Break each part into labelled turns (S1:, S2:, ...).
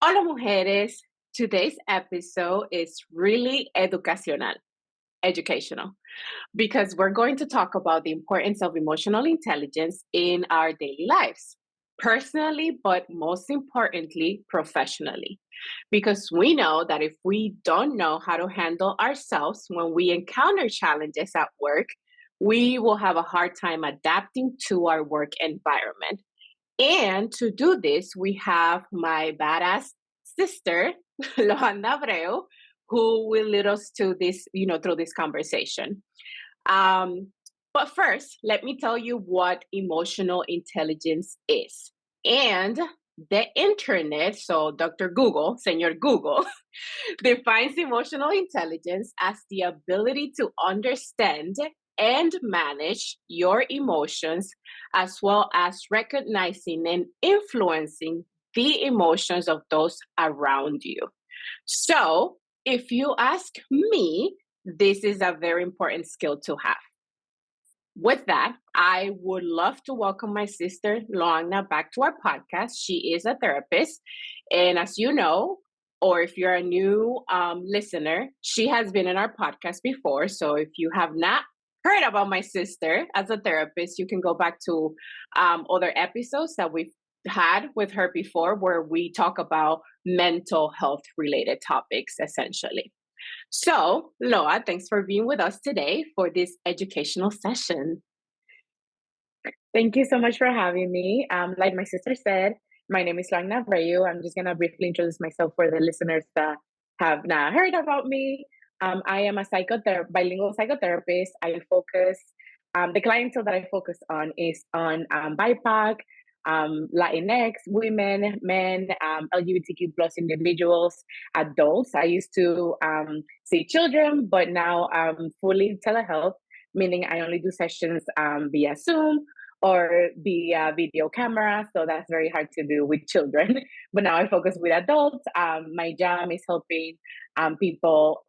S1: Hola mujeres, today's episode is really educational, because we're going to talk about the importance of emotional intelligence in our daily lives, personally, but most importantly, professionally. Because we know that if we don't know how to handle ourselves when we encounter challenges at work, we will have a hard time adapting to our work environment. And to do this, we have my badass sister, Loanna Abreu, who will lead us to this, through this conversation. Um, but first, let me tell you what emotional intelligence is. And the internet, so Dr. Google, Senor Google, defines emotional intelligence as the ability to understand and manage your emotions, as well as recognizing and influencing the emotions of those around you. So, if you ask me, this is a very important skill to have. With that, I would love to welcome my sister, Loanna, back to our podcast. She is a therapist. And as you know, or if you're a new listener, she has been in our podcast before. So if you have not heard about my sister as a therapist, you can go back to other episodes that we've had with her before, where we talk about mental health related topics, essentially. So, Loa, thanks for being with us today for this educational session.
S2: Thank you so much for having me. Like my sister said, my name is Loanna Abreu. I'm just going to briefly introduce myself for the listeners that have not heard about me. I am a bilingual psychotherapist. The clientele that I focus on is on BIPOC, Latinx, women, men, LGBTQ plus individuals, adults. I used to see children, but now I'm fully telehealth, meaning I only do sessions via Zoom or via video camera. So that's very hard to do with children. But now I focus with adults. My job is helping people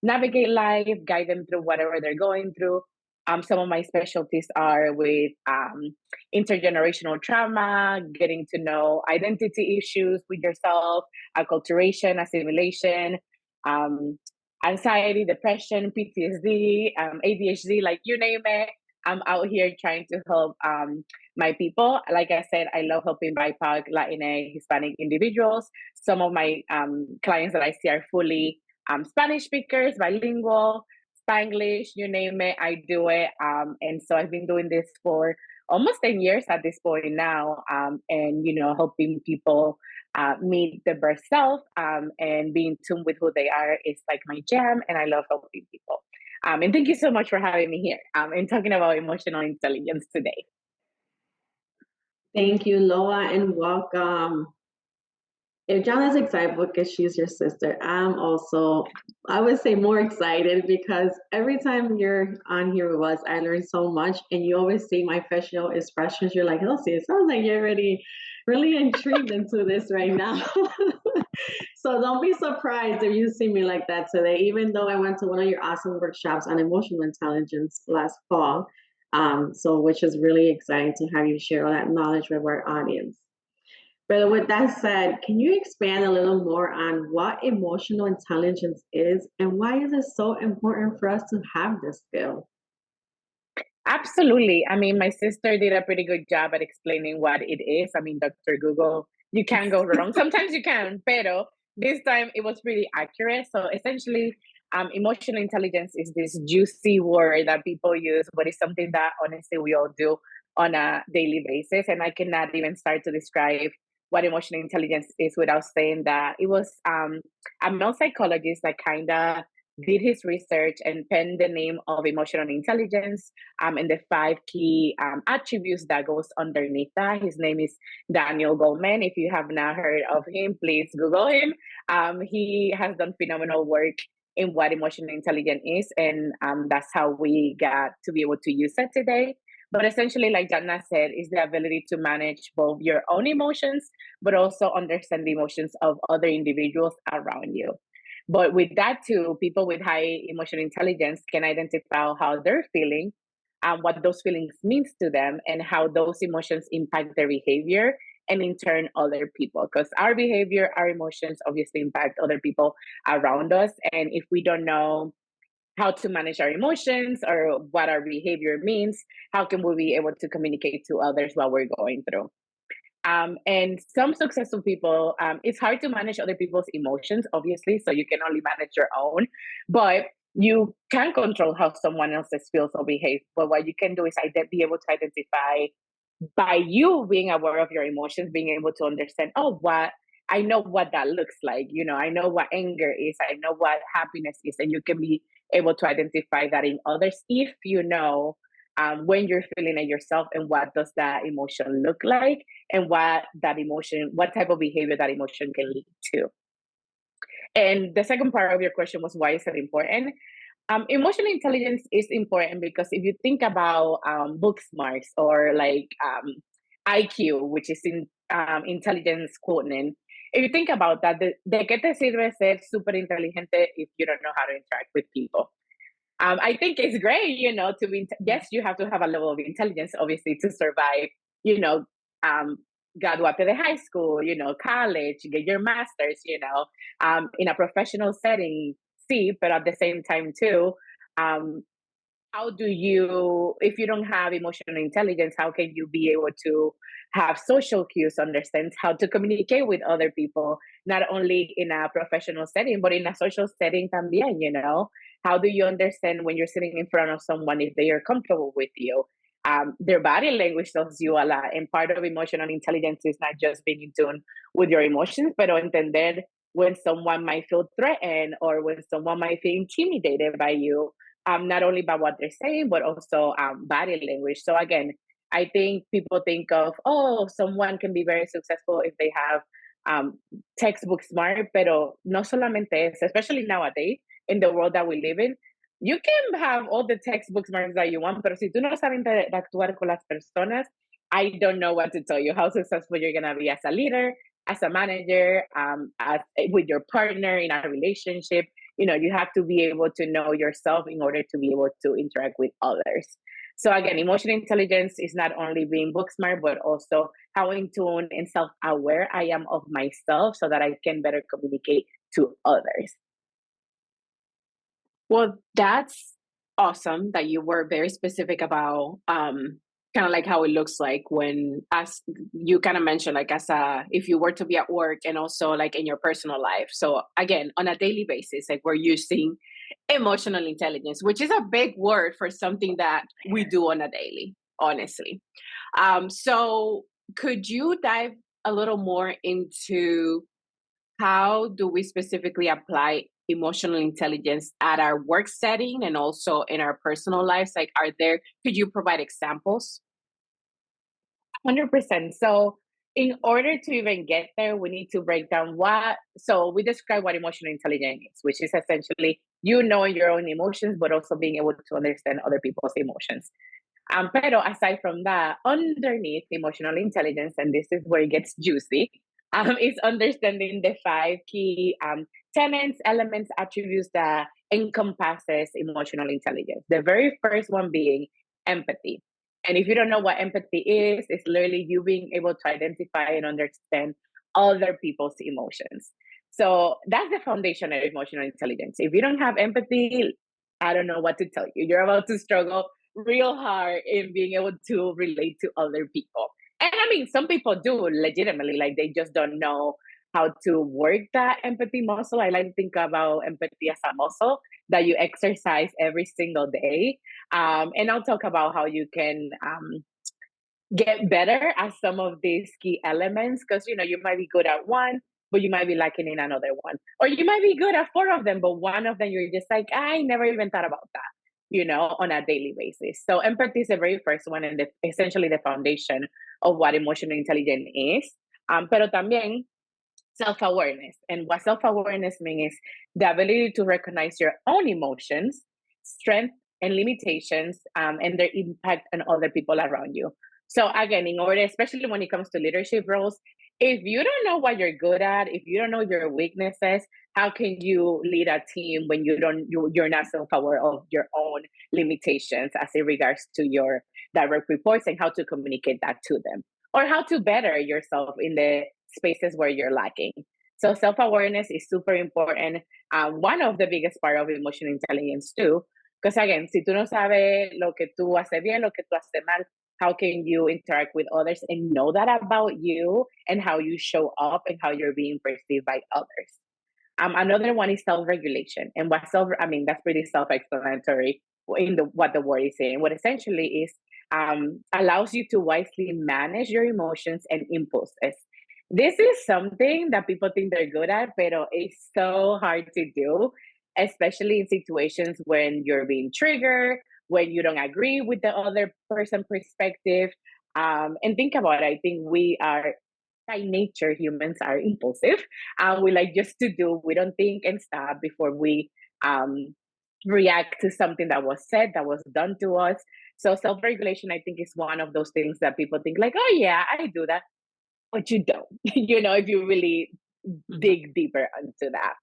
S2: navigate life, guide them through whatever they're going through. Some of my specialties are with intergenerational trauma, getting to know identity issues with yourself, acculturation, assimilation, anxiety, depression, PTSD, ADHD, like you name it. I'm out here trying to help my people. Like I said, I love helping BIPOC, Latina, Hispanic individuals. Some of my clients that I see are fully Spanish speakers, bilingual, Spanglish, you name it, I do it. And so I've been doing this for almost 10 years at this point now, and, helping people meet the best self and be in tune with who they are is like my jam, and I love helping people. And thank you so much for having me here and talking about emotional intelligence today.
S3: Thank you, Loa, and welcome. If John is excited because she's your sister, I'm also, I would say, more excited because every time you're on here with us, I learn so much, and you always see my facial expressions. You're like, Elsie, it sounds like you're really intrigued into this right now. So don't be surprised if you see me like that today, even though I went to one of your awesome workshops on emotional intelligence last fall. So which is really exciting to have you share all that knowledge with our audience. But with that said, can you expand a little more on what emotional intelligence is and why is it so important for us to have this skill?
S2: Absolutely. I mean, my sister did a pretty good job at explaining what it is. I mean, Dr. Google, you can't go wrong. Sometimes you can, pero this time it was pretty accurate. So essentially, emotional intelligence is this juicy word that people use, but it's something that honestly we all do on a daily basis. And I cannot even start to describe what emotional intelligence is without saying that it was a male psychologist that kind of did his research and penned the name of emotional intelligence and the five key attributes that goes underneath that. His name is Daniel Goleman. If you have not heard of him, please Google him. He has done phenomenal work in what emotional intelligence is, and that's how we got to be able to use it today. But essentially, like Jana said, is the ability to manage both your own emotions, but also understand the emotions of other individuals around you. But with that too, people with high emotional intelligence can identify how they're feeling, what those feelings means to them, and how those emotions impact their behavior and in turn other people, because our behavior, our emotions obviously impact other people around us. And if we don't know how to manage our emotions or what our behavior means, how can we be able to communicate to others what we're going through? And some successful people, it's hard to manage other people's emotions, obviously, so you can only manage your own, but you can control how someone else's feels or behave. But what you can do is be able to identify, by you being aware of your emotions, being able to understand, oh, what I know what that looks like. I know what anger is. I know what happiness is. And you can be able to identify that in others if you know when you're feeling it yourself and what does that emotion look like and what type of behavior that emotion can lead to. And the second part of your question was, why is it important? Emotional intelligence is important because if you think about book smarts or like IQ, which is in intelligence quotient, if you think about that, de qué te sirve ser súper inteligente if you don't know how to interact with people? I think it's great, to be, yes, you have to have a level of intelligence, obviously, to survive, um, graduate de high school, college, get your master's, in a professional setting, see, but at the same time, too, um, how do you, if you don't have emotional intelligence, how can you be able to have social cues, understand how to communicate with other people, not only in a professional setting, but in a social setting también, How do you understand when you're sitting in front of someone if they are comfortable with you? Their body language tells you a lot. And part of emotional intelligence is not just being in tune with your emotions, but entender when someone might feel threatened or when someone might feel intimidated by you, not only by what they're saying, but also body language. So again, I think people think of, oh, someone can be very successful if they have textbook smart, pero no solamente eso, especially nowadays in the world that we live in. You can have all the textbook smarts that you want, pero si tú no sabes interactuar con las personas, I don't know what to tell you how successful you're going to be as a leader, as a manager, with your partner in a relationship. You have to be able to know yourself in order to be able to interact with others. So again, emotional intelligence is not only being book smart, but also how in tune and self-aware I am of myself so that I can better communicate to others.
S1: Well, that's awesome that you were very specific about kind of like how it looks like when, as you kind of mentioned, like if you were to be at work and also like in your personal life. So again, on a daily basis, like we're using emotional intelligence, which is a big word for something that we do on a daily, honestly. So could you dive a little more into how do we specifically apply emotional intelligence at our work setting and also in our personal lives? Like, could you provide examples?
S2: 100%. So, in order to even get there, we need to break down so we describe what emotional intelligence is, which is essentially you knowing your own emotions, but also being able to understand other people's emotions. Pero aside from that, underneath emotional intelligence, and this is where it gets juicy, is understanding the 5 key tenets, elements, attributes that encompasses emotional intelligence. The very first one being empathy. And if you don't know what empathy is, it's literally you being able to identify and understand other people's emotions. So that's the foundation of emotional intelligence. If you don't have empathy, I don't know what to tell you. You're about to struggle real hard in being able to relate to other people. And I mean, some people do legitimately, like they just don't know how to work that empathy muscle. I like to think about empathy as a muscle that you exercise every single day. And I'll talk about how you can get better at some of these key elements because, you might be good at one, but you might be lacking in another one. Or you might be good at 4 of them, but one of them you're just like, I never even thought about that. On a daily basis. So empathy is the very first one and essentially the foundation of what emotional intelligence is. Pero también self-awareness. And what self-awareness means is the ability to recognize your own emotions, strengths, and limitations, and their impact on other people around you. So again, in order, especially when it comes to leadership roles, if you don't know what you're good at, if you don't know your weaknesses, how can you lead a team when you're not self-aware of your own limitations as it regards to your direct reports and how to communicate that to them? or how to better yourself in the spaces where you're lacking. So self-awareness is super important. One of the biggest part of emotional intelligence too, because again, si tú no sabes lo que tú haces bien, lo que tú haces mal, how can you interact with others and know that about you and how you show up and how you're being perceived by others? Another one is self-regulation, and I mean, that's pretty self-explanatory in what the word is saying. What essentially is allows you to wisely manage your emotions and impulses. This is something that people think they're good at, but it's so hard to do, especially in situations when you're being triggered, when you don't agree with the other person perspective. And think about it, I think we are by nature, humans are impulsive. We like just to do, we don't think and stop before we um, react to something that was said, that was done to us. So self regulation, I think, is one of those things that people think like, oh yeah, I do that, but you don't. If you really dig deeper into that.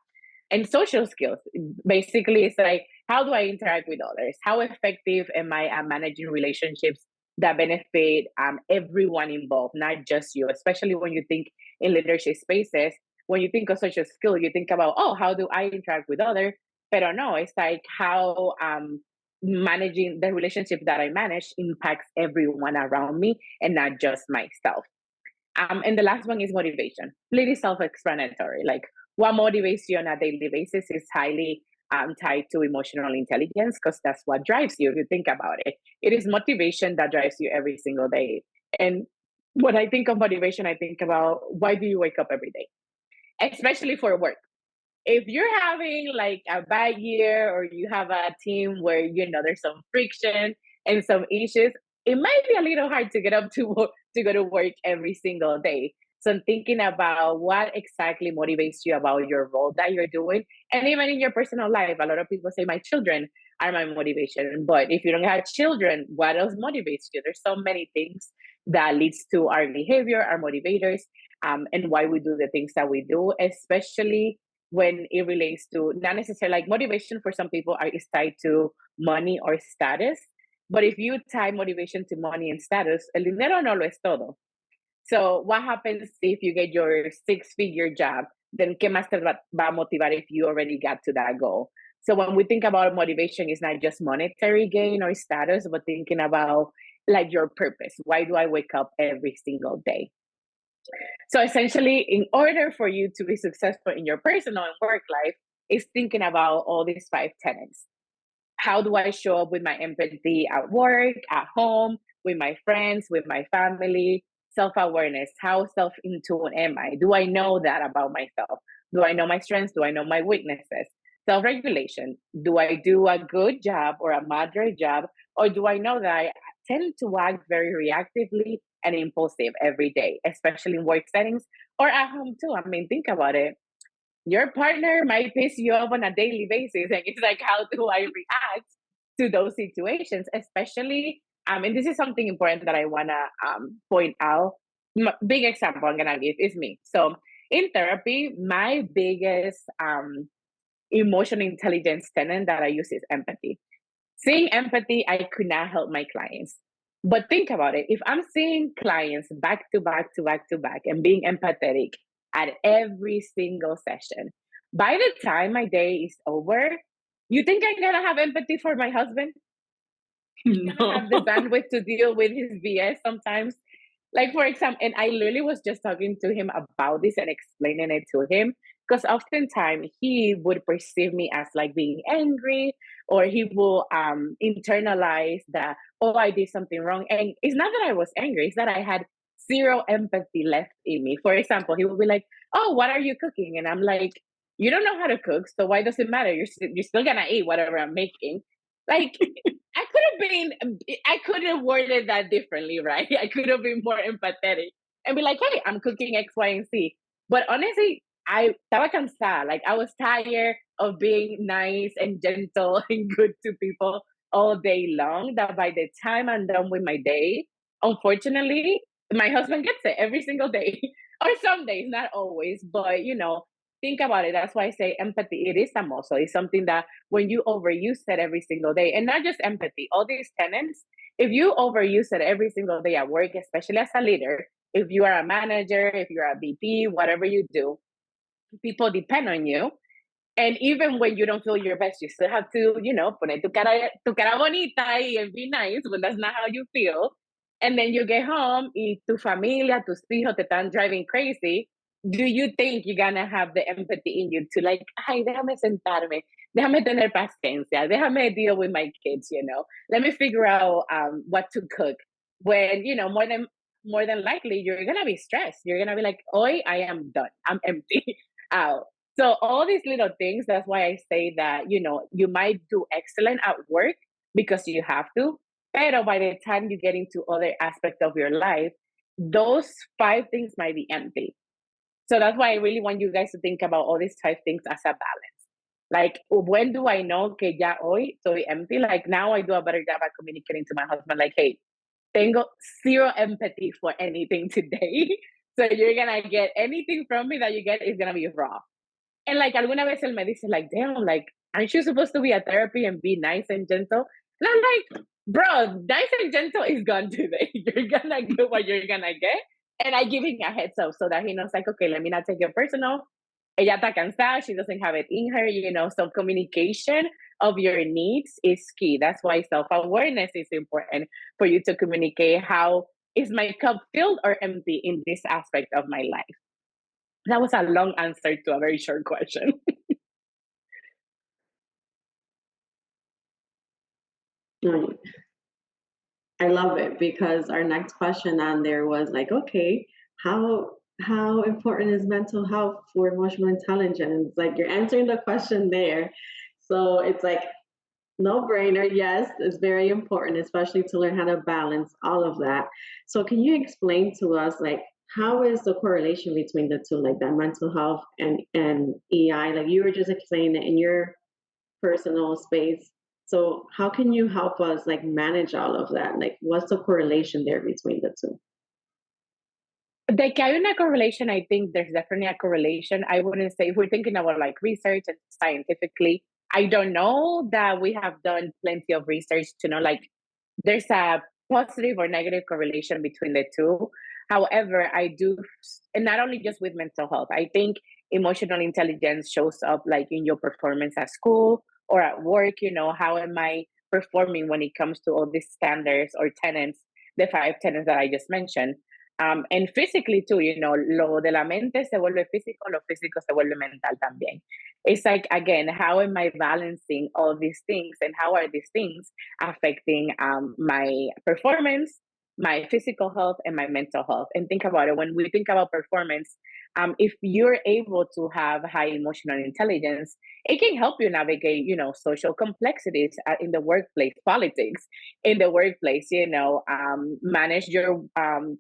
S2: And social skills, basically, it's like, how do I interact with others? How effective am I at managing relationships that benefit everyone involved, not just you? Especially when you think in leadership spaces, when you think of social skill, you think about, oh, how do I interact with others? But no, it's like how managing the relationship that I manage impacts everyone around me and not just myself. And the last one is motivation. Pretty self-explanatory. Like what motivates you on a daily basis is highly tied to emotional intelligence because that's what drives you. If you think about it, it is motivation that drives you every single day. And when I think of motivation, I think about why do you wake up every day, especially for work. If you're having like a bad year or you have a team where there's some friction and some issues, it might be a little hard to get up to go to work every single day. So I'm thinking about what exactly motivates you about your role that you're doing, and even in your personal life. A lot of people say my children are my motivation, but if you don't have children, what else motivates you? There's so many things that leads to our behavior, our motivators, and why we do the things that we do, especially when it relates to not necessarily like motivation for some people is tied to money or status. But if you tie motivation to money and status, el dinero no lo es todo. So what happens if you get your six-figure job? Then ¿qué más te va a motivar if you already got to that goal? So when we think about motivation, it's not just monetary gain or status, but thinking about like your purpose. Why do I wake up every single day? So essentially, in order for you to be successful in your personal and work life, is thinking about all these 5 tenets. How do I show up with my empathy at work, at home, with my friends, with my family? Self-awareness. How self-in tune am I? Do I know that about myself? Do I know my strengths? Do I know my weaknesses? Self-regulation. Do I do a good job or a moderate job? Or do I know that I tend to act very reactively and impulsive every day, especially in work settings or at home too? I mean, think about it. Your partner might piss you off on a daily basis, and it's like, how do I react to those situations? Especially, and this is something important that I wanna point out. Big example I'm gonna give is me. So in therapy, my biggest emotional intelligence tenet that I use is empathy. Seeing empathy, I could not help my clients. But think about it. If I'm seeing clients back to back to back to back and being empathetic at every single session, by the time my day is over, you think I'm going to have empathy for my husband?
S1: No.
S2: Have the bandwidth to deal with his BS sometimes? Like, for example, and I literally was just talking to him about this and explaining it to him because oftentimes he would perceive me as like being angry, or he will internalize that, oh, I did something wrong. And it's not that I was angry, it's that I had zero empathy left in me. For example, he would be like, oh, what are you cooking? And I'm like, you don't know how to cook, so why does it matter? You're still gonna eat whatever I'm making. Like, I could have worded that differently, right? I could have been more empathetic and be like, hey, I'm cooking X, Y, and Z. But honestly, I estaba cansada. Like, I was tired of being nice and gentle and good to people all day long. That by the time I'm done with my day, unfortunately, my husband gets it every single day. Or some days, not always, but think about it. That's why I say empathy. It is a muscle. It's something that when you overuse it every single day, and not just empathy, all these tenants, if you overuse it every single day at work, especially as a leader, if you are a manager, if you're a VP, whatever you do, people depend on you. And even when you don't feel your best, you still have to, poner tu cara bonita and be nice when that's not how you feel. And then you get home y tu familia, tus hijos te están driving crazy. Do you think you're gonna have the empathy in you to like, ay, déjame sentarme, déjame tener paciencia, déjame deal with my kids, let me figure out what to cook. When, more than likely you're gonna be stressed. You're gonna be like, oi, I am done. I'm empty out. So all these little things, that's why I say that, you might do excellent at work because you have to, pero by the time you get into other aspects of your life, those 5 things might be empty. So that's why I really want you guys to think about all these 5 things as a balance. Like, when do I know que ya hoy soy empty? Like, now I do a better job at communicating to my husband, like, hey, tengo 0 empathy for anything today. So you're going to get anything from me that you get is going to be raw. And like, alguna vez él me dice, like, damn, like, aren't you supposed to be at therapy and be nice and gentle? And I'm like, bro, nice and gentle is gone today. You're gonna get what you're gonna get. And I give him a heads up so that he knows, like, okay, let me not take it personal. Ella está cansada. She doesn't have it in her, So communication of your needs is key. That's why self-awareness is important for you to communicate how is my cup filled or empty in this aspect of my life. That was a long answer to a very short question.
S3: I love it because our next question on there was like, okay, how important is mental health for emotional intelligence? Like, you're answering the question there. So it's like no brainer. Yes, it's very important, especially to learn how to balance all of that. So can you explain to us, like, how is the correlation between the two, like that mental health and EI? Like you were just explaining it in your personal space. So how can you help us like manage all of that? Like, what's the correlation there between the two?
S2: De que hay una correlation, I think there's definitely a correlation. I wouldn't say, if we're thinking about like research and scientifically, I don't know that we have done plenty of research to know like there's a positive or negative correlation between the two. However, I do, and not only just with mental health, I think emotional intelligence shows up like in your performance at school or at work. How am I performing when it comes to all these standards or tenets, the 5 tenets that I just mentioned? And physically too, lo de la mente se vuelve físico, lo físico se vuelve mental también. It's like, again, how am I balancing all these things and how are these things affecting my performance, my physical health, and my mental health? And think about it. When we think about performance, if you're able to have high emotional intelligence, it can help you navigate, social complexities in the workplace, politics in the workplace, manage your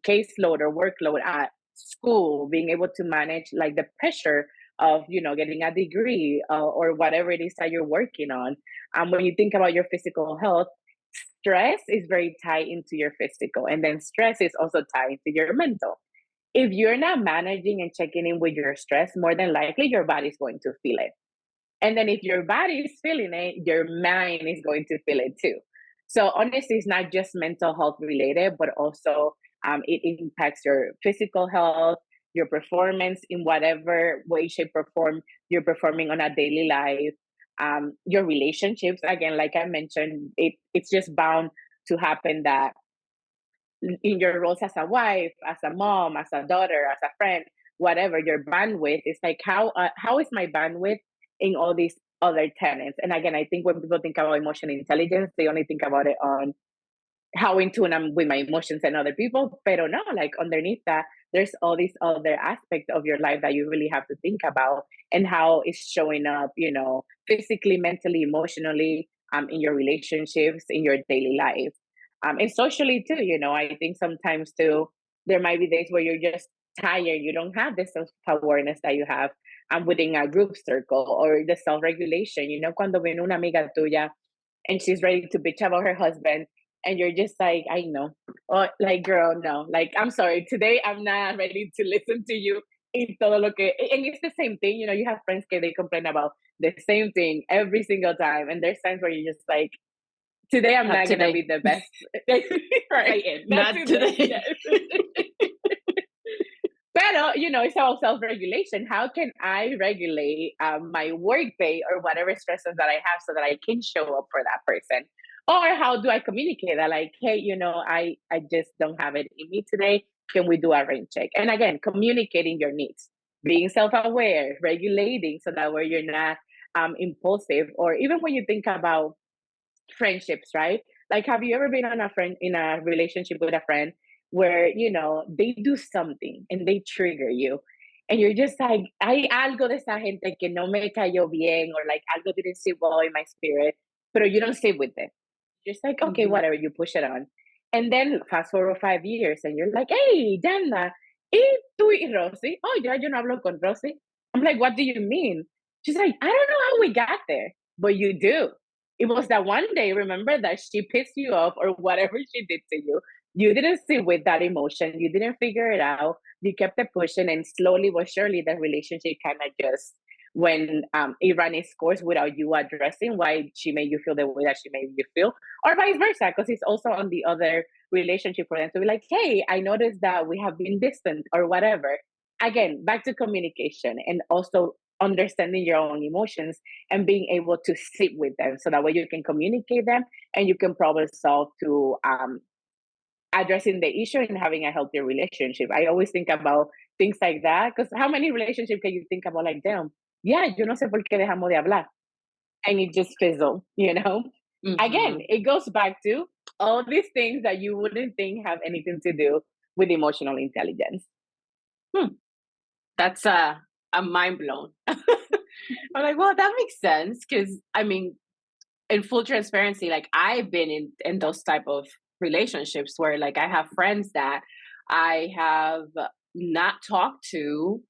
S2: caseload or workload at school, being able to manage like the pressure of, getting a degree or whatever it is that you're working on. When you think about your physical health, stress is very tied into your physical, and then stress is also tied into your mental. If you're not managing and checking in with your stress, more than likely your body's going to feel it. And then if your body is feeling it, your mind is going to feel it too. So honestly, it's not just mental health related, but also it impacts your physical health, your performance in whatever way, shape, or form you're performing on a daily life. Your relationships, again, like I mentioned, it's just bound to happen that in your roles as a wife, as a mom, as a daughter, as a friend, whatever your bandwidth is, like how is my bandwidth in all these other tenants? And again, I think when people think about emotional intelligence, they only think about it on how in tune I'm with my emotions and other people. Pero no, like underneath that, there's all these other aspects of your life that you really have to think about and how it's showing up, physically, mentally, emotionally, in your relationships, in your daily life. And socially too, I think sometimes too, there might be days where you're just tired. You don't have the self-awareness that you have within a group circle or the self-regulation. Cuando viene una amiga tuya and she's ready to bitch about her husband, and you're just like, I know. Oh, like, girl, no. Like, I'm sorry. Today, I'm not ready to listen to you. Y todo lo que, and it's the same thing. You have friends que they complain about the same thing every single time. And there's times where you're just like, today, I'm not going to be the best. Right.
S1: Not today.
S2: Yes. it's about self-regulation. How can I regulate my work day or whatever stresses that I have so that I can show up for that person? Or how do I communicate that? Like, hey, I just don't have it in me today. Can we do a rain check? And again, communicating your needs, being self-aware, regulating so that way you're not impulsive. Or even when you think about friendships, right? Like, have you ever been in a relationship with a friend where they do something and they trigger you, and you're just like, hay algo de esa gente que no me cayó bien, or like algo didn't sit well in my spirit, but you don't sit with it. Just like, okay,
S3: Mhm.
S2: whatever, you push it on. And then fast forward 5 years and you're like, hey, Dana, ¿y tú y Rosy? Oh, ya yo no hablo con Rosy. I'm like, what do you mean? She's like, I don't know how we got there, but you do. It was that one day, remember, that she pissed you off or whatever she did to you. You didn't sit with that emotion. You didn't figure it out. You kept it pushing, and slowly but surely, the relationship kind of just when it ran its course without you addressing why she made you feel the way that she made you feel, or vice versa, because it's also on the other relationship for them to be like, hey, I noticed that we have been distant or whatever. Again, back to communication and also understanding your own emotions and being able to sit with them so that way you can communicate them and you can problem solve to addressing the issue and having a healthier relationship. I always think about things like that, because how many relationships can you think about like, damn, yeah, yo no sé por qué dejamos de hablar, and it just fizzle. Again,
S1: Mhm.
S2: it goes back to all these things that you wouldn't think have anything to do with emotional intelligence.
S1: That's a mind blown. I'm like, well, that makes sense because I mean, in full transparency, like I've been in those type of relationships where like I have friends that I have not talked to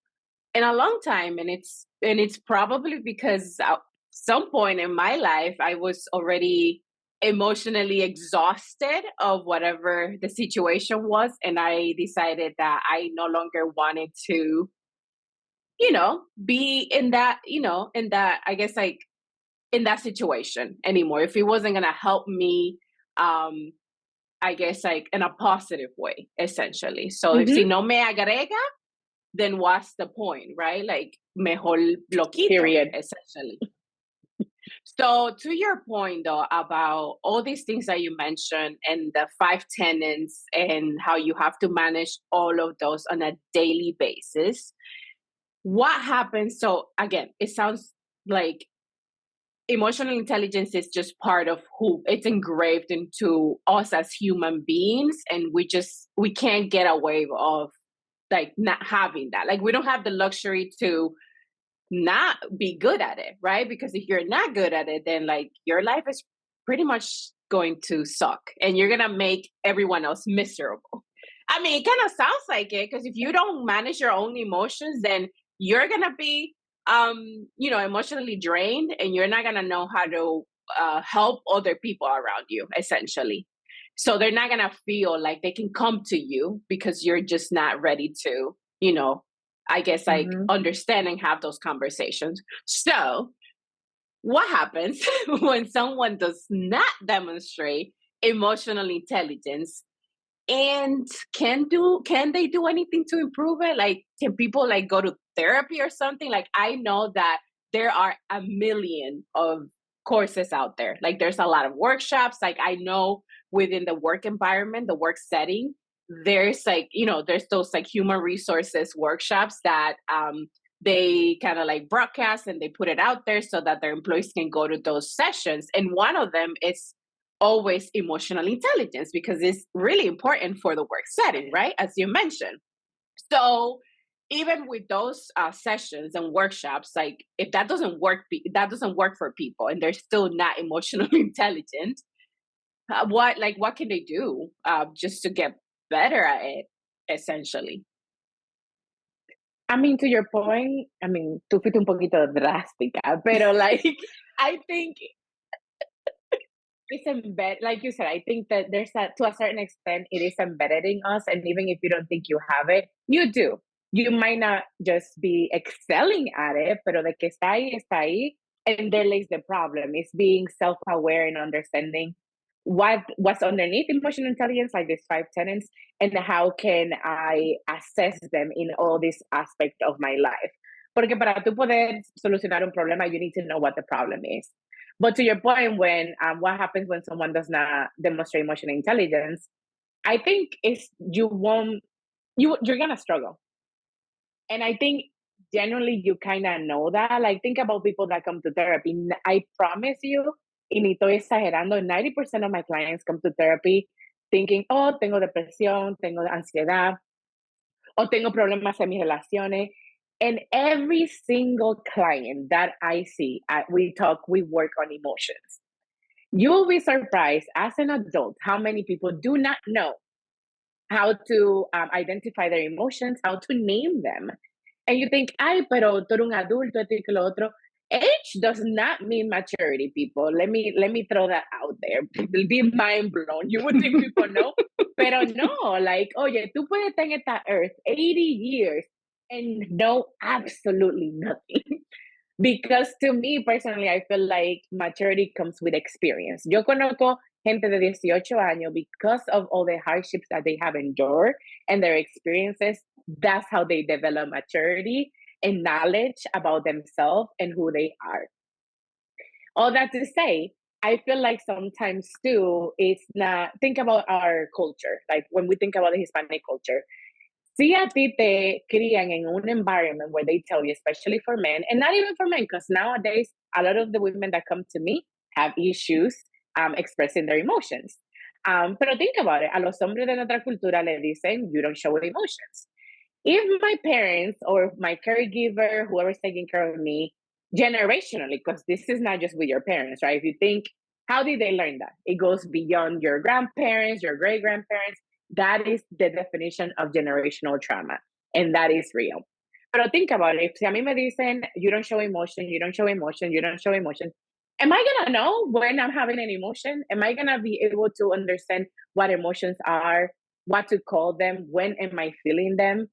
S1: in a long time, and it's probably because at some point in my life I was already emotionally exhausted of whatever the situation was, and I decided that I no longer wanted to be in that, in that, I guess, like in that situation anymore. If it wasn't going to help me, um, I guess, like in a positive way, essentially. So if si
S2: Mm-hmm.
S1: no me agrega, then what's the point, right? Like, mejor lo quito,
S2: Period.
S1: essentially. So to your point though about all these things that you mentioned and the five tenants and how you have to manage all of those on a daily basis, what happens? So again, it sounds like emotional intelligence is just part of who it's engraved into us as human beings, and we can't get away of like not having that. Like we don't have the luxury to not be good at it, right? Because if you're not good at it, then like your life is pretty much going to suck and you're gonna make everyone else miserable. I mean, it kind of sounds like it because if you don't manage your own emotions, then you're gonna be emotionally drained, and you're not gonna know how to help other people around you, essentially. So they're not gonna feel like they can come to you because you're just not ready to, I guess, like
S2: Mm-hmm.
S1: understand and have those conversations. So what happens when someone does not demonstrate emotional intelligence, and can they do anything to improve it? Like, can people like go to therapy or something? Like, I know that there are a million of courses out there. Like, there's a lot of workshops. Like, I know within the work environment, the work setting, there's like, there's those like human resources workshops that they kind of like broadcast and they put it out there so that their employees can go to those sessions. And one of them is always emotional intelligence because it's really important for the work setting, right? As you mentioned. So even with those sessions and workshops, like if that doesn't work, that doesn't work for people, and they're still not emotionally intelligent. What can they do just to get better at it, essentially?
S2: I mean, to your point, I mean, tú fuiste un poquito drástica, pero like, I think it's embedded, like you said, I think that to a certain extent, it is embedded in us. And even if you don't think you have it, you do. You might not just be excelling at it, pero de que está ahí, está ahí. And there lays the problem. It's being self aware and understanding what's underneath emotional intelligence, like these 5 tenets, and how can I assess them in all these aspects of my life. Porque para tú poder solucionar un problema, you need to know what the problem is. But to your point, when what happens when someone does not demonstrate emotional intelligence, I think is you're gonna struggle. And I think generally you kind of know that. Like, think about people that come to therapy. I promise you, y ni estoy exagerando, 90% of my clients come to therapy thinking, oh, tengo depresión, tengo ansiedad, o tengo problemas en mis relaciones. And every single client that I see, we work on emotions. You will be surprised as an adult how many people do not know how to identify their emotions, how to name them. And you think, ay, pero tú eres un adulto, esto y que lo otro. Age does not mean maturity, people. Let me throw that out there. It'll be mind blown. You would think people know, pero no. Like, oye, tú puedes estar en esta earth 80 years and know absolutely nothing. Because to me personally, I feel like maturity comes with experience. Yo conozco gente de 18 años because of all the hardships that they have endured and their experiences. That's how they develop maturity and knowledge about themselves and who they are. All that to say, I feel like sometimes too, it's not, think about our culture. Like when we think about the Hispanic culture, si a ti te crían en un environment where they tell you, especially for men, and not even for men, because nowadays a lot of the women that come to me have issues expressing their emotions. Pero think about it, a los hombres de nuestra cultura le dicen, you don't show emotions. If my parents or my caregiver, whoever's taking care of me, generationally, because this is not just with your parents, right? If you think, how did they learn that? It goes beyond your grandparents, your great grandparents. That is the definition of generational trauma, and that is real. But think about it. If si a mí me dicen, you don't show emotion, you don't show emotion, you don't show emotion, am I gonna know when I'm having an emotion? Am I gonna be able to understand what emotions are, what to call them, when am I feeling them?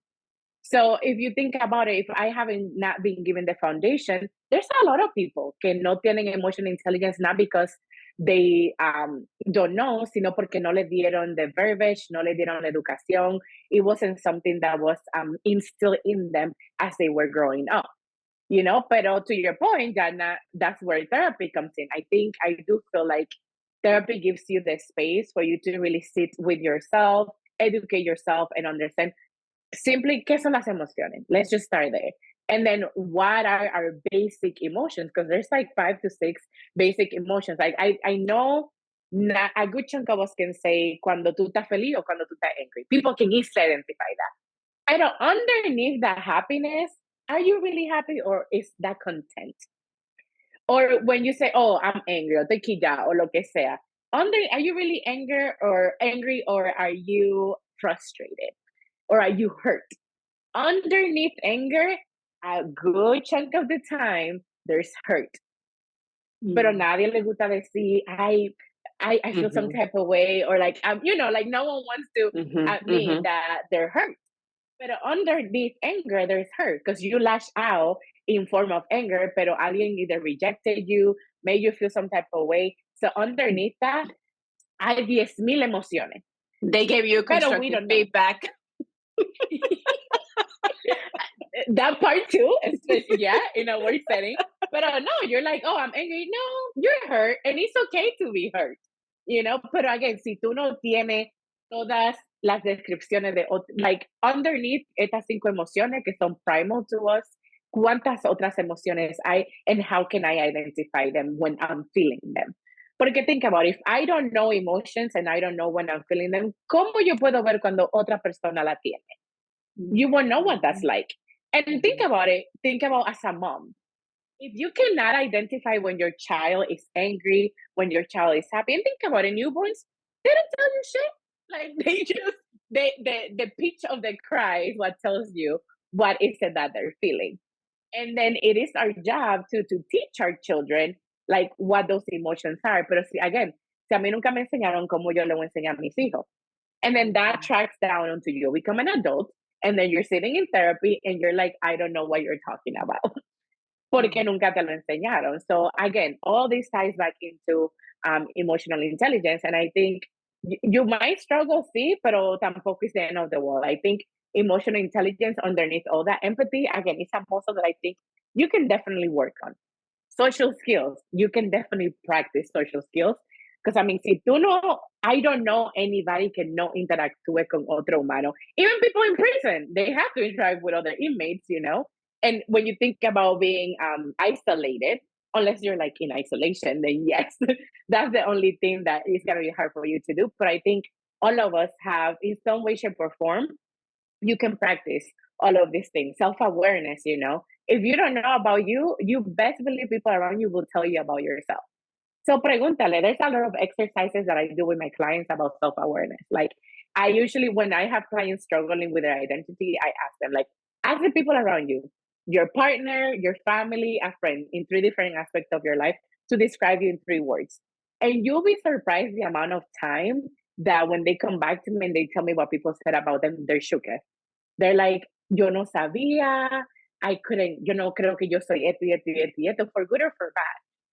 S2: So if you think about it, if I haven't not been given the foundation, there's a lot of people que no tienen emotional intelligence, not because they don't know, sino porque no le dieron the verbiage, no le dieron la educación. It wasn't something that was instilled in them as they were growing up. You know, pero to your point, Jana, that's where therapy comes in. I do feel like therapy gives you the space for you to really sit with yourself, educate yourself, and understand simply qué son las emociones. Let's just start there. And then what are our basic emotions? Because there's like 5 to 6 basic emotions. Like I know a good chunk of us can say cuando tú estás feliz o cuando tú estás angry. People can easily identify that. Pero underneath that happiness, are you really happy or is that content? Or when you say, oh, I'm angry, o tequila, or lo que sea, are you really angry or are you frustrated? Or are you hurt? Underneath anger, a good chunk of the time, there's hurt. Pero nadie le gusta decir, I feel some type of way, or like, like no one wants to admit that they're hurt. But underneath anger, there's hurt because you lash out in form of anger, pero alguien either rejected you, made you feel some type of way. So underneath that, hay 10,000 emociones.
S1: They gave you constructive feedback.
S2: That part too, especially, yeah, in a work setting. But no, you're like, oh, I'm angry. No, you're hurt, and it's okay to be hurt, But again, si tú no tienes todas las descripciones like underneath estas 5 emociones que son primal to us, ¿cuántas otras emociones hay, and how can I identify them when I'm feeling them? Porque think about it, if I don't know emotions and I don't know when I'm feeling them, ¿cómo yo puedo ver cuando otra persona la tiene? You won't know what that's like. And think about it. Think about as a mom. If you cannot identify when your child is angry, when your child is happy, and think about it, newborns, they don't tell you shit. Like they just the pitch of the cry is what tells you what is it that they're feeling. And then it is our job to teach our children like what those emotions are. Pero again, si a mí nunca me enseñaron cómo yo le voy a enseñar a mis hijos. And then that tracks down until you become an adult. And then you're sitting in therapy and you're like, I don't know what you're talking about. porque nunca te lo enseñaron. So again, all this ties back into emotional intelligence. And I think you might struggle, sí, pero tampoco is the end of the world. I think emotional intelligence underneath all that empathy, again, it's a muscle that I think you can definitely work on. Social skills, you can definitely practice social skills. Because I mean, si tú no, I don't know anybody que no interactúe con otro humano. Even people in prison, they have to interact with other inmates, you know? And when you think about being isolated, unless you're like in isolation, then yes, that's the only thing that is going to be hard for you to do. But I think all of us have, in some way, shape, or form, you can practice all of these things. Self-awareness, you know. If you don't know about you, you best believe people around you will tell you about yourself. So pregúntale, there's a lot of exercises that I do with my clients about self-awareness. Like I usually, when I have clients struggling with their identity, I ask them, like, ask the people around you, your partner, your family, a friend, in three different aspects of your life to describe you in three words. And you'll be surprised the amount of time that when they come back to me and they tell me what people said about them, they're shook. They're like, yo no sabía, I couldn't, yo no creo que yo soy esto y esto y esto y esto, for good or for bad.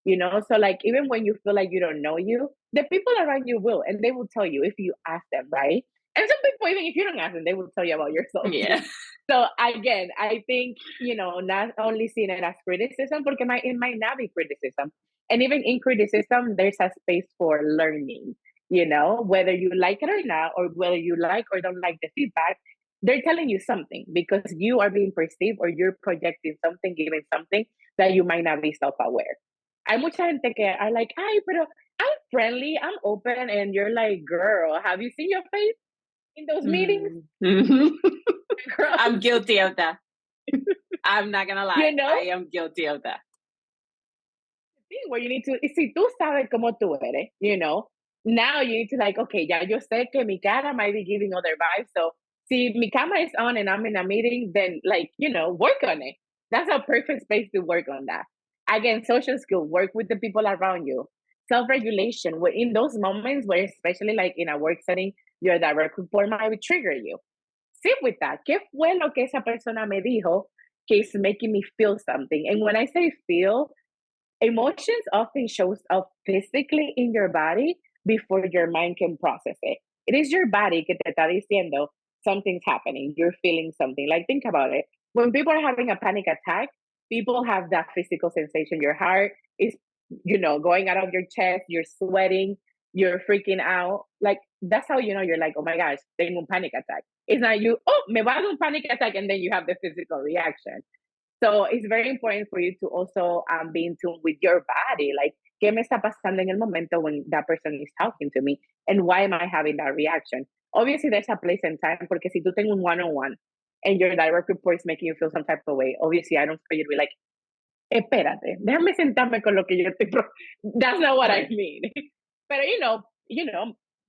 S2: You know, so like even when you feel like you don't know you, the people around you will, and they will tell you if you ask them, right? And some people, even if you don't ask them, they will tell you about yourself.
S1: Yeah.
S2: So again, I think, you know, not only seeing it as criticism, porque it might not be criticism. And even in criticism, there's a space for learning, you know, whether you like it or not, or whether you like or don't like the feedback, they're telling you something because you are being perceived or you're projecting something, giving something that you might not be self-aware. Hay mucha gente que are like, ay, pero I'm friendly, I'm open, and you're like, girl, have you seen your face in those meetings?
S1: Mm-hmm.
S2: Girl,
S1: I'm guilty of that. I'm not gonna lie.
S2: you know,
S1: I am guilty of that.
S2: where you need to, si tú sabes cómo tú eres, you know, now you need to like, okay, ya yo sé que mi cara might be giving other vibes. So si mi camera is on and I'm in a meeting, then like, you know, work on it. That's a perfect space to work on that. Again, social skill, work with the people around you. Self-regulation, in those moments where, especially like in a work setting, your direct report might trigger you. Sit with that. ¿Qué fue lo que esa persona me dijo que is making me feel something? And when I say feel, emotions often shows up physically in your body before your mind can process it. It is your body que te está diciendo something's happening. You're feeling something. Like think about it. When people are having a panic attack, people have that physical sensation. Your heart is, you know, going out of your chest. You're sweating. You're freaking out. Like that's how you know you're like, oh my gosh, tengo un panic attack. It's not you. Oh, me va a dar un panic attack, and then you have the physical reaction. So it's very important for you to also be in tune with your body. Like, ¿qué me está pasando en el momento when that person is talking to me? And why am I having that reaction? Obviously, there's a place and time, porque si tú tengo un one-on-one and your direct report is making you feel some type of way, obviously, I don't expect you to be like, espérate, déjame sentarme con lo que yo estoy. That's not what I mean. But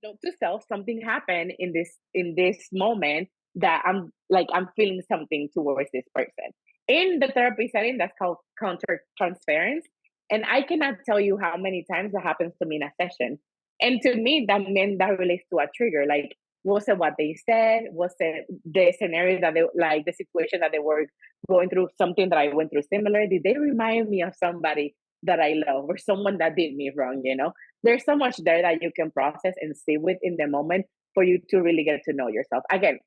S2: note to self, something happened in this moment that I'm feeling something towards this person. In the therapy setting, that's called counter transference. And I cannot tell you how many times that happens to me in a session. And to me, that meant that relates to a trigger. Like, was it what they said? Was it the scenario that they like, the situation that they were going through, something that I went through similar? Did they remind me of somebody that I love or someone that did me wrong? You know, there's so much there that you can process and sit with in the moment for you to really get to know yourself. Again,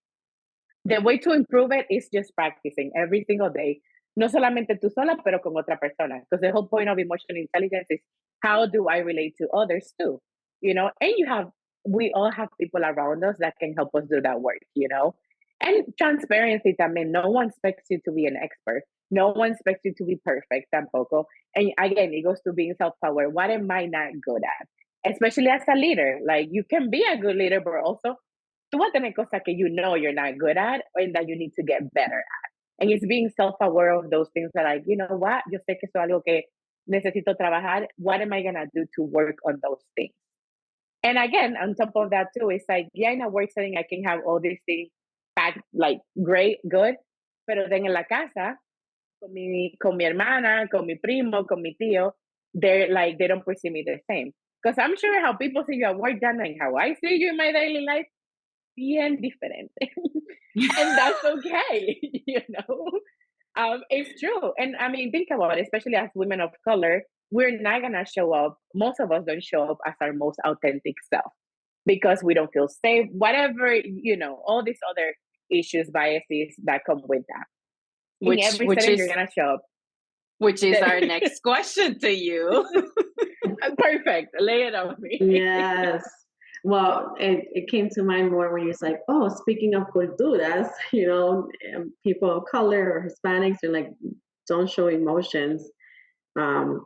S2: the way to improve it is just practicing every single day. No solamente tú sola, pero con otra persona. Because the whole point of emotional intelligence is how do I relate to others too? You know, and we all have people around us that can help us do that work, you know? And transparency también. No one expects you to be an expert. No one expects you to be perfect tampoco. And again, it goes to being self-aware. What am I not good at? Especially as a leader. Like you can be a good leader, but also tú vas a tener cosas que you know you're not good at and that you need to get better at. And it's being self-aware of those things that like, you know what, yo sé que eso es algo que necesito trabajar. What am I going to do to work on those things? And again, on top of that too, it's like, yeah, in a work setting, I can have all these things packed, like great, good, pero then en la casa, con mi hermana, con mi primo, con mi tío, they're like, they don't perceive me the same. Because I'm sure how people see you at work, Jana, and how I see you in my daily life, bien different. And that's okay, you know? It's true. And I mean, think about it, especially as women of color, we're not going to show up. Most of us don't show up as our most authentic self because we don't feel safe, whatever, all these other issues, biases that come with that. In
S1: which
S2: every
S1: which
S2: setting, you're
S1: is
S2: going to show up.
S1: which is our next question to you.
S2: Perfect. Lay it on me.
S3: Yes. Well, it came to mind more when you was like, oh, speaking of culturas, people of color or Hispanics are like, don't show emotions. Um,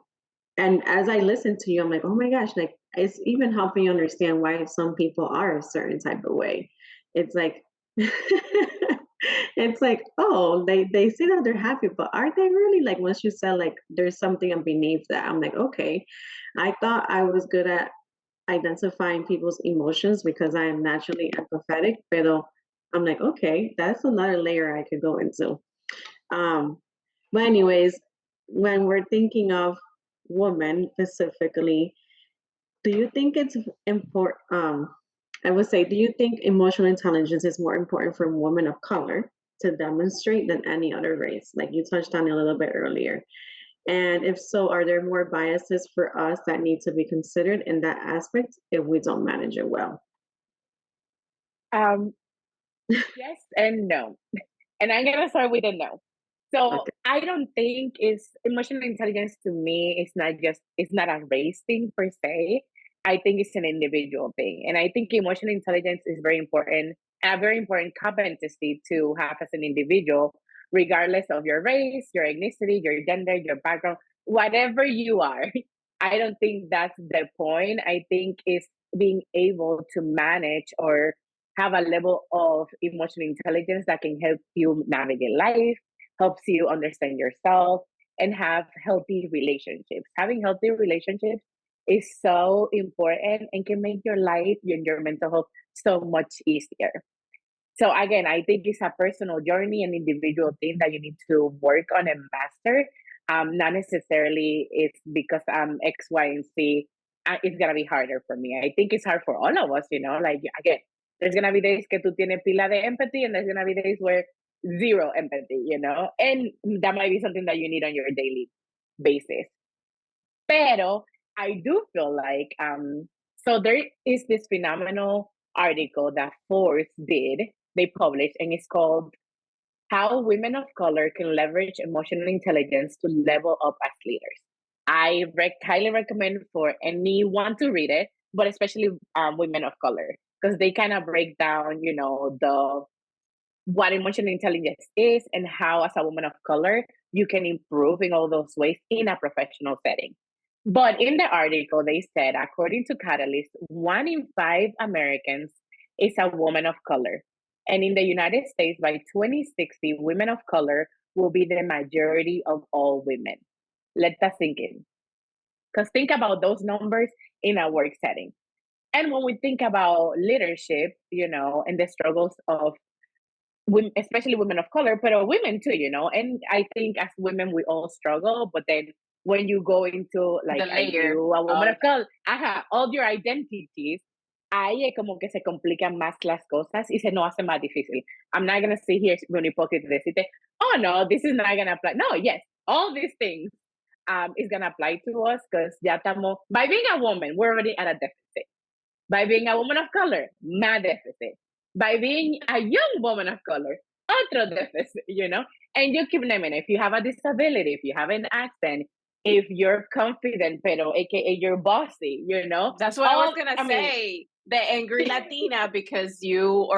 S3: and as I listen to you, I'm like, oh my gosh, like it's even helping you understand why some people are a certain type of way. It's like, it's like, oh, they say that they're happy, but are they really? Like once you said like there's something beneath that, I'm like, okay. I thought I was good at identifying people's emotions because I am naturally empathetic, pero I'm like, okay, that's another layer I could go into. Um, but anyways, when we're thinking of women specifically, do you think it's important? I would say, do you think emotional intelligence is more important for women of color to demonstrate than any other race? Like you touched on it a little bit earlier. And if so, are there more biases for us that need to be considered in that aspect if we don't manage it well?
S2: Um, yes and no. And I'm going to start with a no. So
S3: Okay.
S2: I don't think it's emotional intelligence to me. It's not a race thing per se. I think it's an individual thing. And I think emotional intelligence is very important, a very important competency to have as an individual, regardless of your race, your ethnicity, your gender, your background, whatever you are. I don't think that's the point. I think it's being able to manage or have a level of emotional intelligence that can help you navigate life, helps you understand yourself, and have healthy relationships. Having healthy relationships is so important and can make your life and your mental health so much easier. So again, I think it's a personal journey, an individual thing that you need to work on and master. Not necessarily it's because I'm X, Y, and Z. It's gonna be harder for me. I think it's hard for all of us. Like again, there's gonna be days que tú tienes pila de empathy, and there's gonna be days where zero empathy. And that might be something that you need on your daily basis. Pero I do feel like so there is this phenomenal article that Forbes did, they published, and it's called How Women of Color Can Leverage Emotional Intelligence to Level Up as Leaders. I highly recommend for anyone to read it, but especially women of color, because they kind of break down, the what emotional intelligence is and how, as a woman of color, you can improve in all those ways in a professional setting. But in the article, they said, according to Catalyst, 1 in 5 Americans is a woman of color. And in the United States, by 2060, women of color will be the majority of all women. Let that sink in. Because think about those numbers in a work setting. And when we think about leadership, and the struggles of women, especially women of color, but women too, and I think as women we all struggle, but then when you go into like
S1: The layer
S2: a woman
S1: of
S2: of color, all your identities, ahí es como que se complican más las cosas y se nos hace más difícil. I'm not gonna sit here con hipócrita y decirte, oh no, this is not gonna apply. No, yes, all these things is gonna apply to us because ya estamos, by being a woman, we're already at a deficit. By being a woman of color, más deficit. By being a young woman of color, otro deficit, And you keep naming it. If you have a disability, if you have an accent, if you're confident, pero aka you're bossy,
S1: That's what I was gonna say. The angry Latina because you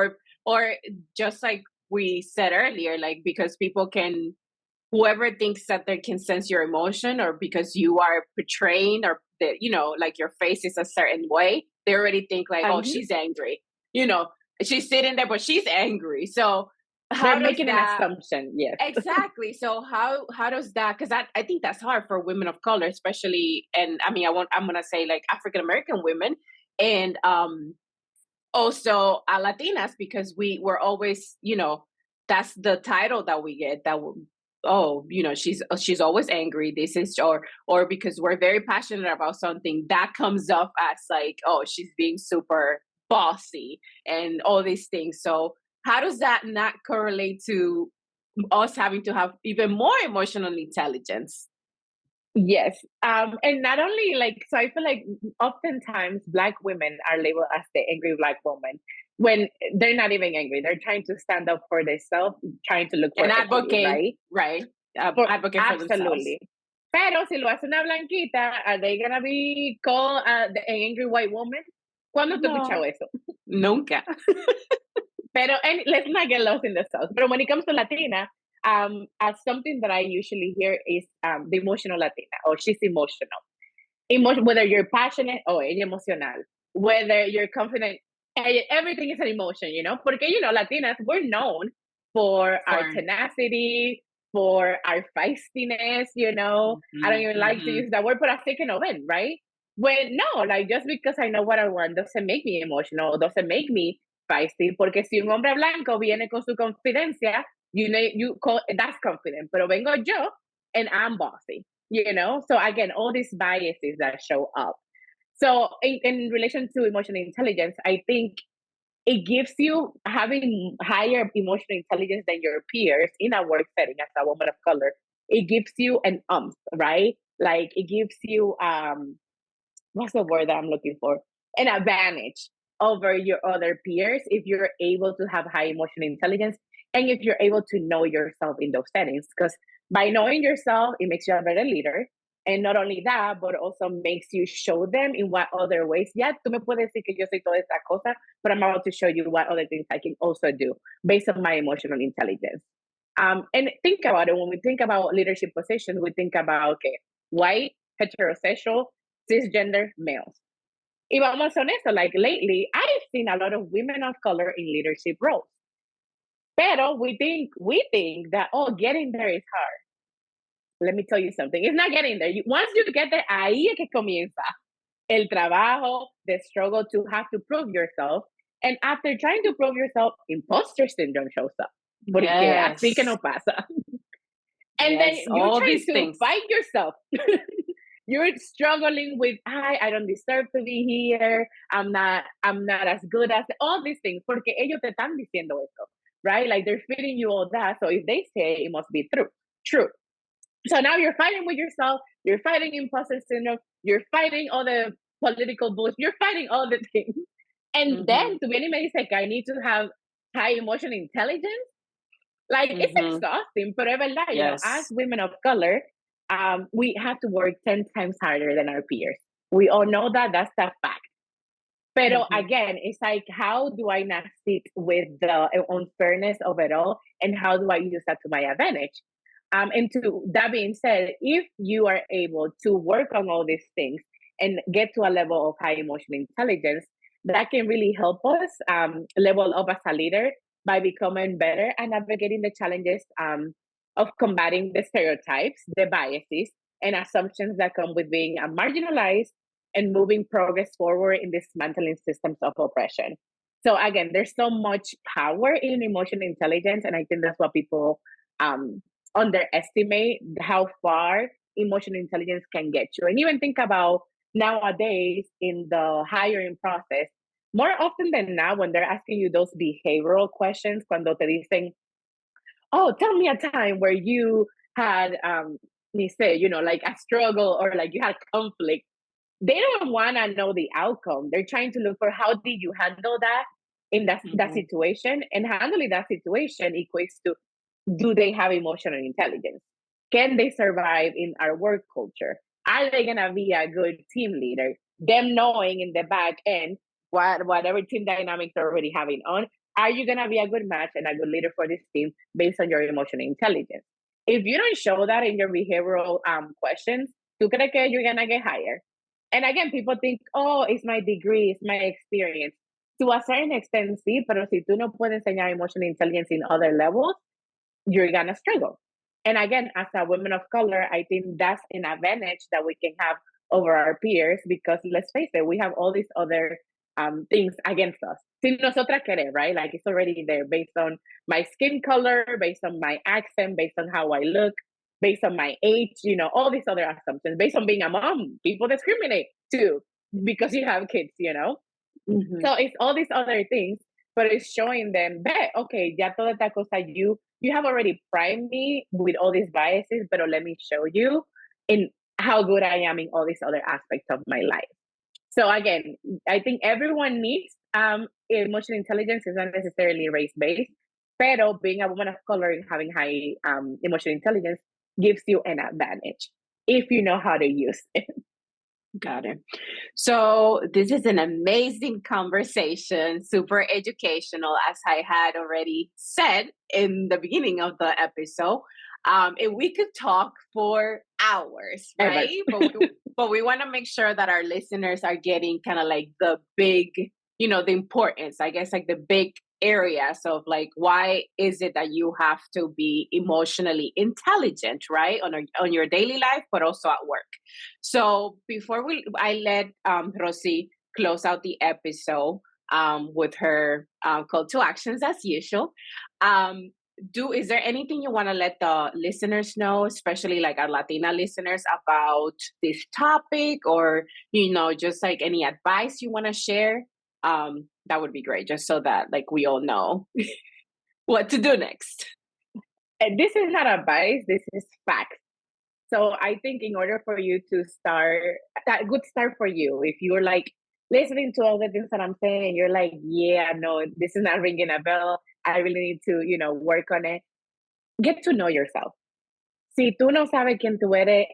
S1: or just like we said earlier, like because people can whoever thinks that they can sense your emotion or because you are portraying or that like your face is a certain way, they already think like, oh, she's angry. She's sitting there, but she's angry. So
S2: they're making an assumption. Yes,
S1: exactly. So how does that? Because I think that's hard for women of color, especially, and I mean, I'm gonna say like African American women, and also Latinas because we're always that's the title that we get that she's always angry, this is or because we're very passionate about something that comes off as like, oh, she's being super bossy and all these things. So how does that not correlate to us having to have even more emotional intelligence.
S2: Yes. And not only like, so I feel like oftentimes Black women are labeled as the angry Black woman when they're not even angry. They're trying to stand up for themselves, trying to look for
S1: And
S2: equity,
S1: advocate,
S2: right?
S1: right?
S2: For,
S1: Advocate for themselves.
S2: absolutely. Pero si lo hace una blanquita, are they gonna be called the angry white woman? ¿Cuándo te he
S1: No,
S2: escuchado eso?
S1: nunca.
S2: Pero and let's not get lost in the sauce. But when it comes to Latina, something that I usually hear is the emotional Latina, or she's emotional. Whether you're passionate or emotional, whether you're confident, everything is an emotion, you know? Porque, you know, Latinas, we're known for our tenacity, for our feistiness, you know? I don't even like to use that word, but I've taken it in, right? When no, like just because I know what I want doesn't make me emotional, doesn't make me feisty, porque si un hombre blanco viene con su confidencia, you know, that's confident, pero vengo yo and I'm bossy, you know? So again, all these biases that show up. So in relation to emotional intelligence, I think it gives you having higher emotional intelligence than your peers in a work setting as a woman of color. It gives you an right? Like it gives you what's the word that I'm looking for? An advantage over your other peers if you're able to have high emotional intelligence and if you're able to know yourself in those settings. Because by knowing yourself, it makes you a better leader. And not only that, but also makes you show them in what other ways. Yeah, tú me puedes decir que yo soy toda esta cosa, but I'm about to show you what other things I can also do based on my emotional intelligence. And think about it. When we think about leadership positions, we think about, okay, white, heterosexual, cisgender males. Y vamos honesto, like lately, I've seen a lot of women of color in leadership roles. Pero we think that, oh, getting there is hard. Let me tell you something. It's not getting there. Once you get there, ahí es que comienza el trabajo, the struggle to have to prove yourself. And after trying to prove yourself, imposter syndrome shows up. Porque así que no pasa. And then you're trying to fight yourself. You're struggling with I don't deserve to be here. I'm not as good as all these things. Porque ellos te están diciendo eso, right? Like they're feeding you all that. So if they say it must be true. So now you're fighting with yourself. You're fighting imposter syndrome. You're fighting all the political bullshit. You're fighting all the things. And then to be like, I need to have high emotional intelligence. Like it's exhausting, but verdad, you know, as women of color, we have to work 10 times harder than our peers. We all know that, that's the fact. Pero again, it's like, how do I not sit with the unfairness of it all? And how do I use that to my advantage? And to that being said, if you are able to work on all these things and get to a level of high emotional intelligence, that can really help us level up as a leader by becoming better and navigating the challenges of combating the stereotypes, the biases, and assumptions that come with being marginalized and moving progress forward in dismantling systems of oppression. So again, there's so much power in emotional intelligence, and I think that's what people underestimate how far emotional intelligence can get you. And even think about nowadays in the hiring process, more often than not, when they're asking you those behavioral questions, cuando te dicen, oh, tell me a time where you had, you know, like a struggle or like you had conflict. They don't want to know the outcome. They're trying to look for how did you handle that in that situation, and handling that situation equates to, do they have emotional intelligence? Can they survive in our work culture? Are they gonna be a good team leader? Them knowing in the back end whatever team dynamics they're already having on, are you gonna be a good match and a good leader for this team based on your emotional intelligence? If you don't show that in your behavioral questions, tú crees que you're gonna get hired? And again, people think, oh, it's my degree, it's my experience. To a certain extent, sí, pero si tú no puedes enseñar emotional intelligence in other levels, you're gonna struggle. And again, as a woman of color, I think that's an advantage that we can have over our peers, because let's face it, we have all these other things against us. Si nosotras queremos, right? Like it's already there based on my skin color, based on my accent, based on how I look, based on my age, you know, all these other assumptions, based on being a mom. People discriminate too because you have kids, you know? So it's all these other things, but it's showing them, okay, ya toda esta cosa, you you have already primed me with all these biases, but let me show you in how good I am in all these other aspects of my life. So again, I think everyone needs emotional intelligence. Is not necessarily race based, pero being a woman of color and having high emotional intelligence gives you an advantage if you know how to use it.
S1: Got it. So this is an amazing conversation, super educational, as I had already said in the beginning of the episode. And we could talk for hours,
S2: Ever.
S1: right? But we want to make sure that our listeners are getting kind of like the big, the importance, I guess, like the big areas of like why is it that you have to be emotionally intelligent, right, on your daily life, but also at work. So before I let Rosie close out the episode with her call to actions as usual. Is there anything you want to let the listeners know, especially like our Latina listeners, about this topic, or just like any advice you want to share? That would be great, just so that like we all know what to do next.
S2: And this is not advice, this is fact. So I think in order for you to start, that good start for you, if you're like listening to all the things that I'm saying, and you're like, yeah, no, this is not ringing a bell. I really need to, work on it. Get to know yourself. Si tú no sabes quién tú eres,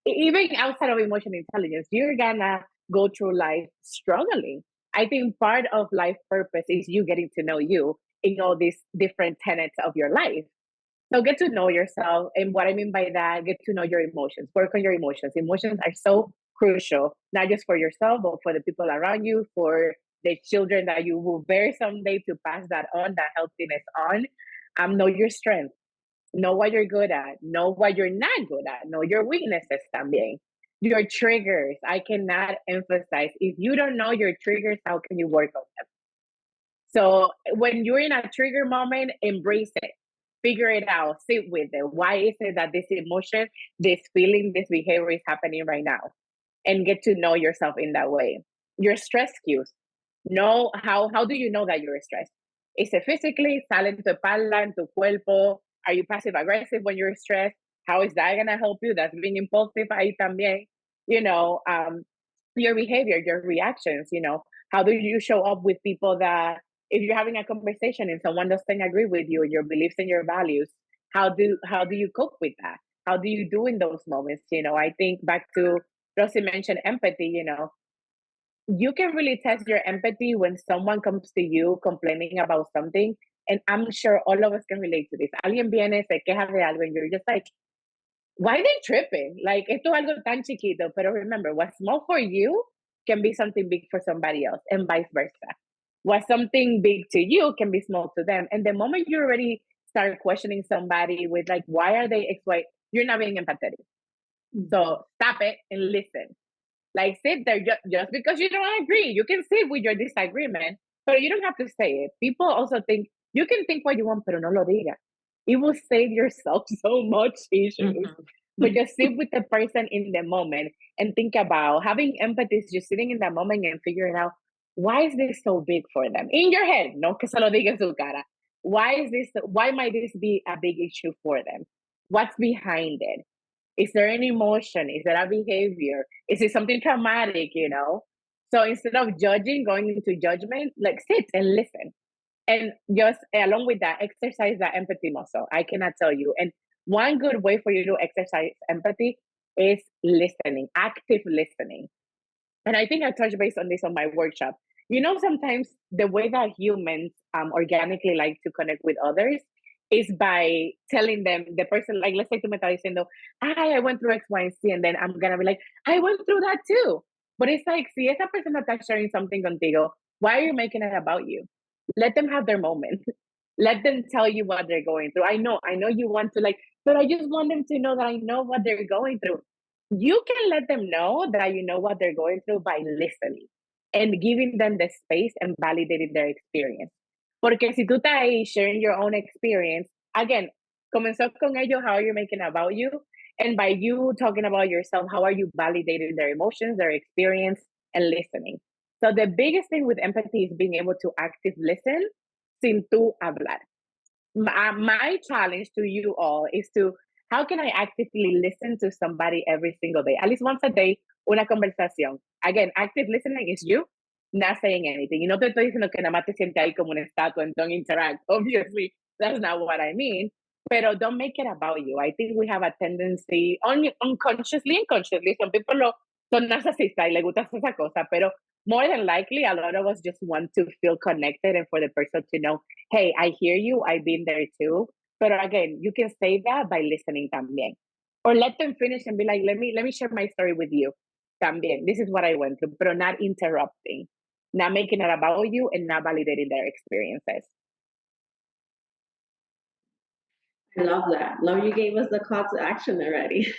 S2: even outside of emotional intelligence, you're gonna go through life struggling. I think part of life purpose is you getting to know you in all these different tenets of your life. So get to know yourself. And what I mean by that, get to know your emotions, work on your emotions. Emotions are so crucial, not just for yourself, but for the people around you, for the children that you will bear someday, to pass that on, that healthiness on. Know your strengths, know what you're good at, know what you're not good at, know your weaknesses también. Your triggers, I cannot emphasize. If you don't know your triggers, how can you work on them? So when you're in a trigger moment, embrace it. Figure it out. Sit with it. Why is it that this emotion, this feeling, this behavior is happening right now? And get to know yourself in that way. Your stress cues. Know how do you know that you're stressed? Is it physically? Sale en tu espalda, en tu cuerpo? Are you passive aggressive when you're stressed? How is that gonna help you? That's being impulsive ahí también. Your behavior, your reactions, how do you show up with people that, if you're having a conversation and someone doesn't agree with you, your beliefs and your values, how do you cope with that? How do you do in those moments? I think back to Rosie mentioned empathy, you can really test your empathy when someone comes to you complaining about something. And I'm sure all of us can relate to this. Alguien viene, se queja de algo, and you're just like, why are they tripping? Like, esto es algo tan chiquito. Pero remember, what's small for you can be something big for somebody else, and vice versa. What's something big to you can be small to them. And the moment you already start questioning somebody with, like, why are they X, Y, you're not being empathetic. So stop it and listen. Like, sit there. Just because you don't agree, you can sit with your disagreement, but you don't have to say it. People also think you can think what you want, pero no lo diga. It will save yourself so much issues.
S1: Mm-hmm.
S2: But just sit with the person in the moment and think about having empathy, is just sitting in that moment and figuring out, why is this so big for them in your head? No que se lo diga en su cara. Why might this be a big issue for them? What's behind it? Is there an emotion? Is there a behavior? Is it something traumatic, So instead of judging, going into judgment, like, sit and listen. And just along with that, exercise that empathy muscle. I cannot tell you. And one good way for you to exercise empathy is listening, active listening. And I think I touched base on this on my workshop. Sometimes the way that humans organically like to connect with others is by telling them, the person, like, let's say tú me estás diciendo, I went through X, Y, and Z, and then I'm going to be like, I went through that too. But it's like, si esa persona está sharing something contigo, why are you making it about you? Let them have their moment. Let them tell you what they're going through. I know you want to, like, but I just want them to know that I know what they're going through. You can let them know that you know what they're going through by listening and giving them the space and validating their experience. Porque si tú estás ahí sharing your own experience, again, comenzó con ellos, how are you making about you? And by you talking about yourself, how are you validating their emotions, their experience, and listening? So the biggest thing with empathy is being able to active listen sin tú hablar. my challenge to you all is to, how can I actively listen to somebody every single day? At least once a day, una conversación. Again, active listening is you not saying anything. Y no te estoy diciendo que nada más te sientes ahí como una estatua and don't interact. Obviously, that's not what I mean. Pero don't make it about you. I think we have a tendency, unconsciously and consciously, some people son narcisistas y les gusta esa cosa, pero more than likely, a lot of us just want to feel connected and for the person to know, hey, I hear you, I've been there too. But again, you can say that by listening también. Or let them finish and be like, let me share my story with you. También. This is what I went through, but not interrupting, not making it about you and not validating their experiences.
S3: I love that. Love you gave us the call to action already.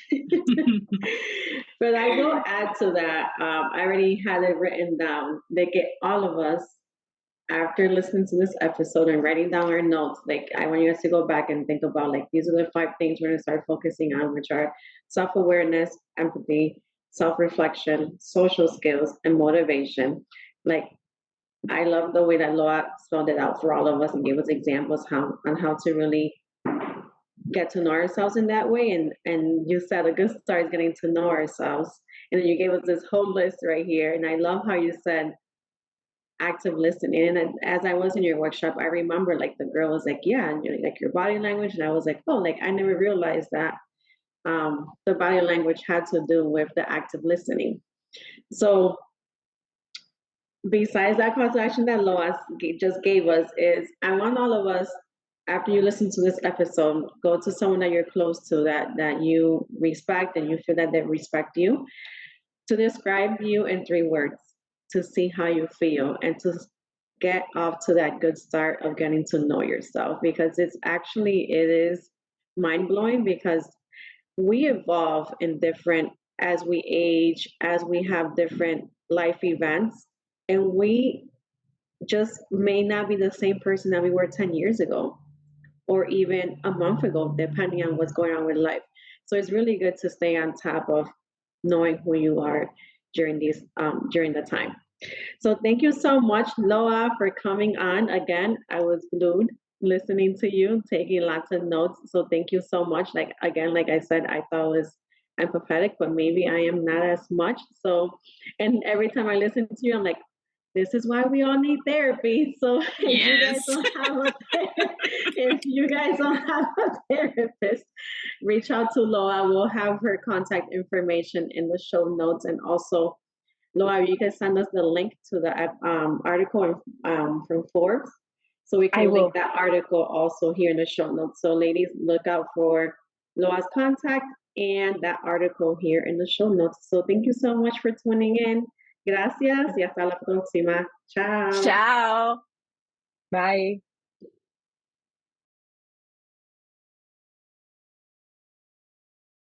S3: But I will add to that. I already had it written down. They get all of us after listening to this episode and writing down our notes. Like I want you guys to go back and think about like these are the 5 things we're gonna start focusing on, which are self-awareness, empathy, self-reflection, social skills, and motivation. Like I love the way that Loa spelled it out for all of us and gave us examples on how to really get to know ourselves in that way. And you said a good start is getting to know ourselves. And then you gave us this whole list right here. And I love how you said active listening. And as I was in your workshop, I remember like the girl was like, yeah, and you're like your body language. And I was like, oh, like I never realized that the body language had to do with the active listening. So besides that call to action that Lois just gave us is I want all of us, after you listen to this episode, go to someone that you're close to that you respect and you feel that they respect you, to describe you in 3 words, to see how you feel and to get off to that good start of getting to know yourself, because it is mind-blowing, because we evolve in different, as we age, as we have different life events, and we just may not be the same person that we were 10 years ago or even a month ago, depending on what's going on with life. So it's really good to stay on top of knowing who you are during the time. So thank you so much, Loa, for coming on. Again, I was glued listening to you, taking lots of notes. So thank you so much. Like I said, I thought it was empathetic, but maybe I am not as much. So, and every time I listen to you, I'm like, this is why we all need therapy. So
S1: Yes.
S3: if you guys don't have a therapist, reach out to Loa. We'll have her contact information in the show notes. And also, Loa, you can send us the link to the article from Forbes. So we can link that article also here in the show notes. So ladies, look out for Loa's contact and that article here in the show notes. So thank you so much for tuning in. Gracias y hasta la próxima. Chao.
S1: Ciao.
S2: Bye.